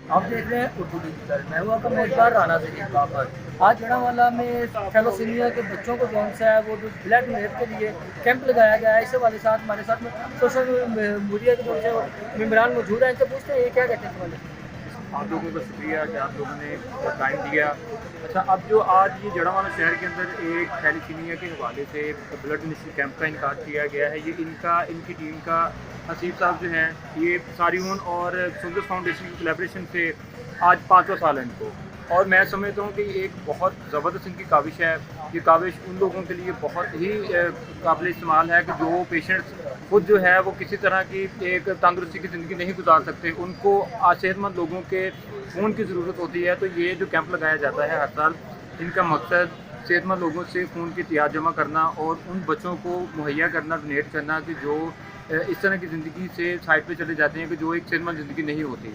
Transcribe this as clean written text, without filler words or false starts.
आप देख रहे हैं उर्दू डिजिटल। मैं हूँ आपका मेज़बान राना ज़हीर बाबर। आज जड़ांवाला में थैलेसीमिया के बच्चों को कौन सा है वो जो ब्लड डोनेट के लिए कैंप लगाया गया है, इस हवाले साथ हमारे साथ में सोशल मीडिया के जो से मेम्बरान मौजूद हैं, इनसे पूछते हैं ये क्या कहते हैं इस हवाले से? आप लोगों का शुक्रिया कि आप लोगों ने टाइम दिया। अच्छा, अब जो आज ये जड़ावाला शहर के अंदर एक थैलेसीमिया के हवाले से ब्लड डोनेशन कैंप का इनकाद किया गया है, ये इनकी टीम का हसीब साहब जो हैं, ये सारियून और सुंदर फाउंडेशन की कोलैबोरेशन से आज 5वां साल है इनको। और मैं समझता हूँ कि ये एक बहुत ज़बरदस्त इनकी काविश है। ये काविश उन लोगों के लिए बहुत ही काबिल इस्तेमाल है कि जो पेशेंट्स खुद जो है वो किसी तरह की एक तंदुरुस्ती की ज़िंदगी नहीं गुजार सकते, उनको सेहतमंद लोगों के खून की ज़रूरत होती है। तो ये जो कैंप लगाया जाता है हर साल, इनका मकसद सेहतमंद लोगों से खून की एहतियात जमा करना और उन बच्चों को मुहैया करना, डोनेट करना कि जो इस तरह की ज़िंदगी से साइड पे चले जाते हैं कि जो एक सेहतमंद ज़िंदगी नहीं होती।